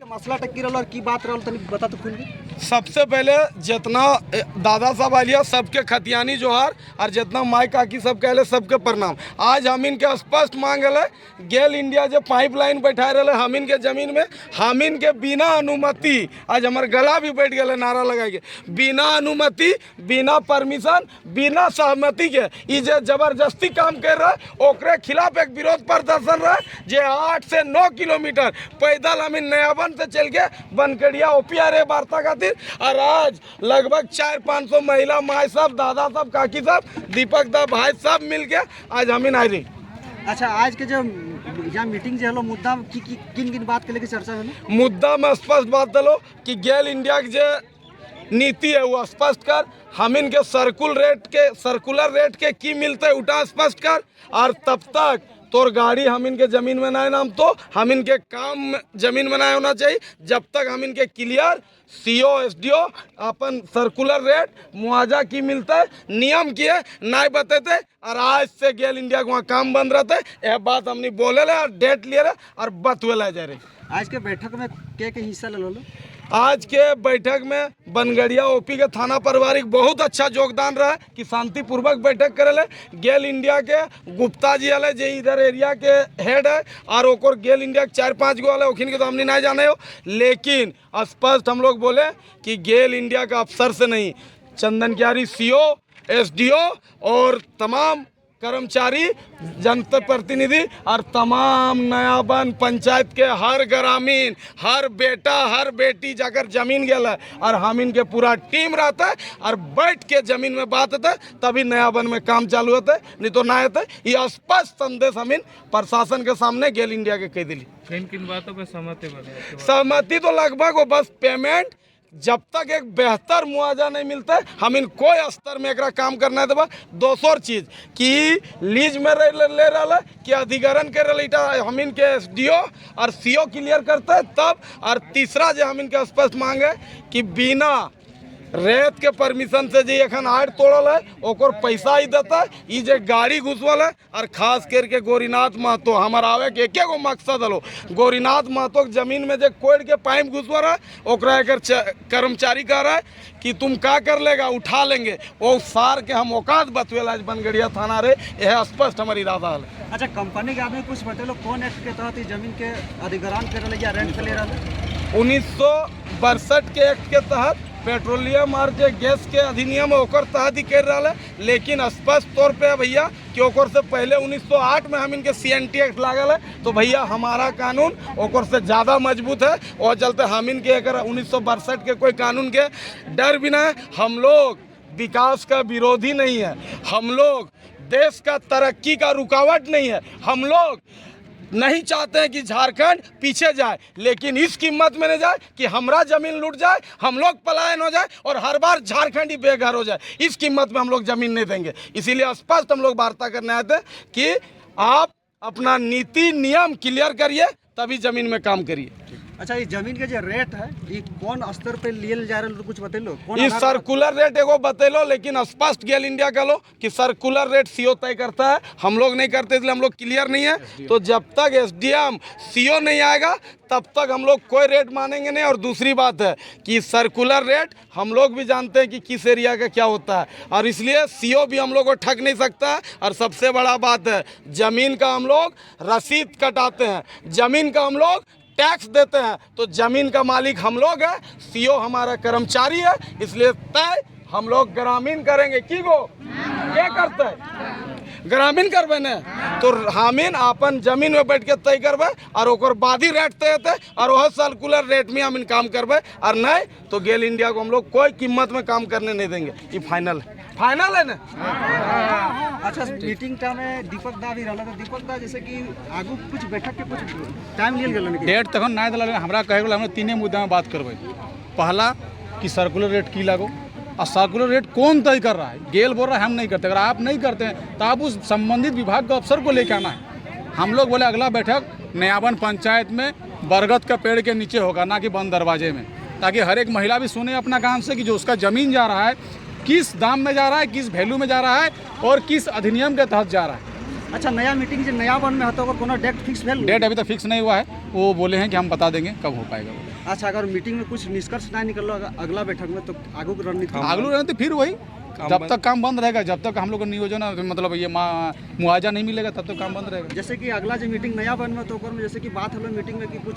मसला टक्की रहा और की बात रहा तनी बता तो खुल सबसे पहले जितना दादा साहब आलिया सबके खतियानी जोहार और जितना माई काकी सब कहले सबके प्रणाम। आज हम इनके स्पष्ट मांग रहे गेल इंडिया जो पाइपलाइन बैठा रहे हम इनके जमीन में हम इनके बिना अनुमति आज हमारे गला भी बैठ गए नारा लगा के बिना अनुमति बिना परमिशन बिना सहमति के ई जे जबरदस्ती काम कर रहा है ओकरे खिलाफ एक विरोध प्रदर्शन रहा जे 8 से 9 किलोमीटर पैदल हम नयाबन से चल के बनकड़िया ओपीआर वार्ता खातिर और आज लगभग 400-500 महिला माई साहब दादा साहब काकी साहब दीपक दा भाई साहब मिल के आज हम इन आई। अच्छा आज के जो यहाँ मीटिंग जो मुद्दा किन किन बात के लेके चर्चा है मुद्दा में स्पष्ट बात दलो कि गेल इंडिया के जो नीति है वो स्पष्ट कर हम इनके सर्कुलर रेट के की मिलते उठा स्पष्ट कर और तब तक तोर गाड़ी हम इनके ज़मीन में ना नाम तो हम इनके काम ज़मीन में ना होना चाहिए जब तक हम इनके क्लियर सीओ एसडीओ अपन सर्कुलर रेट मुआवजा की मिलता है नियम किए ना बताते और आज से गेल इंडिया को वहाँ काम बंद रहते यह बात हमने बोले ले और डेट लिए और बतवेला जा रही। आज के बैठक में के हिस्सा ले लो आज के बैठक में बनगड़िया ओपी के थाना पारिवारिक बहुत अच्छा योगदान रहा कि शांतिपूर्वक बैठक करे गेल इंडिया के गुप्ता जी वाले जो इधर एरिया के हेड है और ओकर गेल इंडिया के 4-5 गो वाले ओखिन के तो हमने नहीं जाने हो लेकिन स्पष्ट हम लोग बोले कि गेल इंडिया का अफसर से नहीं चंदन क्यारी सीओ एसडीओ और तमाम कर्मचारी जनता प्रतिनिधि और तमाम नयाबन पंचायत के हर ग्रामीण हर बेटा हर बेटी जाकर जमीन गया है और हम इनके पूरा टीम रहता है और बैठ के जमीन में बात होता है तभी नयाबन में काम चालू होता है नहीं तो ना होता है। ये स्पष्ट संदेश हम इन प्रशासन के सामने गेल इंडिया के कह दिली। किन बातों पर सहमति तो लगभग वो बस पेमेंट जब तक एक बेहतर मुआवजा नहीं मिलता है हम इन कोई स्तर में एक काम करना है देवा। दोसर चीज़ कि लीज में ले रहा है कि अधिग्रहण कर रहा हम इनके एसडीओ और सीओ क्लियर करते हैं तब और तीसरा जो हम इनके स्पष्ट मांग है कि बिना रेत के परमिशन से जी एखन आड़ तोड़ल है ओकर पैसा ही देता है ये जे गाड़ी घुसवल है और खास करके गोरीनाथ महतो हमार आवे के एक गो मकसद हलो गोरीनाथ महतो के जमीन में जे कोड़ के पाइप घुसवा रहा है ओकरा एकर कर्मचारी कह रहा है कि तुम का कर लेगा उठा लेंगे वो सार के हम औकात बतवेला आज बनगड़िया थाना रे यह स्पष्ट हमारी इरादा है। अच्छा कंपनी के आदमी कुछ बतेलो कौन एक्ट के तहत जमीन के अधिग्रहण कर रहा या रेंट पे ले रहा है 1962 के एक्ट के तहत पेट्रोलियम और जो गैस के अधिनियम ओकर तहत ही कर रहा है लेकिन स्पष्ट तौर पे भैया कि ओकर से पहले 1908 में हम इनके CNT एक्ट लागल है तो भैया हमारा कानून ओकर से ज़्यादा मजबूत है और चलते हम इनके अगर 1962 के कोई कानून के डर भी ना है। हम लोग विकास का विरोधी नहीं है हम लोग देश का तरक्की का रुकावट नहीं है हम लोग नहीं चाहते हैं कि झारखंड पीछे जाए लेकिन इस कीमत में नहीं जाए कि हमारा जमीन लूट जाए हम लोग पलायन हो जाए और हर बार झारखंड ही बेघर हो जाए इस कीमत में हम लोग जमीन नहीं देंगे। इसीलिए स्पष्ट हम लोग वार्ता करने आए थे कि आप अपना नीति नियम क्लियर करिए तभी जमीन में काम करिए। अच्छा ये जमीन के जो रेट है ये कौन स्तर पे लिए जा रहे कुछ बतेलो इस सर्कुलर रेट एगो बतेलो लेकिन स्पष्ट गेल इंडिया का लो कि सर्कुलर रेट सीओ तय करता है हम लोग नहीं करते इसलिए हम लोग क्लियर नहीं है तो जब तक एसडीएम सीओ नहीं आएगा तब तक हम लोग कोई रेट मानेंगे नहीं। और दूसरी बात है कि सर्कुलर रेट हम लोग भी जानते हैं कि किस एरिया का क्या होता है और इसलिए सीओ भी हम लोग को ठग नहीं सकता है। और सबसे बड़ा बात है ज़मीन का हम लोग रसीद कटाते हैं ज़मीन का हम लोग टैक्स देते हैं तो ज़मीन का मालिक हम लोग है सीओ हमारा कर्मचारी है इसलिए तय हम लोग ग्रामीण करेंगे की गो क्या करते हैं ग्रामीण करबे ने तो हमीन अपन जमीन में बैठ के तय करबे और ओकर बाद ही रेट तय होते और वह सर्कुलर रेट में हम काम करबे और नहीं तो गेल इंडिया को हम लोग कोई कीमत में काम करने नहीं देंगे। ये फाइनल है ना। अच्छा मीटिंग टाइम में दीपक दा भी रहा तो दीपक दा जैसे कि आगू कुछ बैठक के कुछ टाइम लिए गेल डेट तक नहीं दिल हमरा कहे हम 3 मुद्दा में बात करबे। पहला कि सर्कुलर रेट की लागो और सर्कुलर रेट कौन तय कर रहा है गेल बोल रहा है हम नहीं करते अगर आप नहीं करते हैं तो आप उस संबंधित विभाग के अफसर को लेकर आना है। हम लोग बोले अगला बैठक नयाबन पंचायत में बरगद का पेड़ के नीचे होगा ना कि बंद दरवाजे में ताकि हर एक महिला भी सुने अपना काम से कि जो उसका ज़मीन जा रहा है किस दाम में जा रहा है किस वैल्यू में जा रहा है और किस अधिनियम के तहत जा रहा है। अच्छा नया मीटिंग जो नया वन में होता है कोनो डेट फिक्स भेल डेट अभी तक फिक्स नहीं हुआ है, वो बोले हैं कि हम बता देंगे कब हो पाएगा वो। अच्छा अगर मीटिंग में कुछ निष्कर्ष ना निकल अगला बैठक में तो आगू की रणनीति अगलू रहते फिर वही, जब तक काम बंद रहेगा, जब तक हम लोग को नियोजन मतलब ये मुआवजा नहीं मिलेगा तब तक काम बंद रहेगा। जैसे कि अगला जो मीटिंग नया वन में तो ओकर में जैसे कि बात हलो मीटिंग में कि कुछ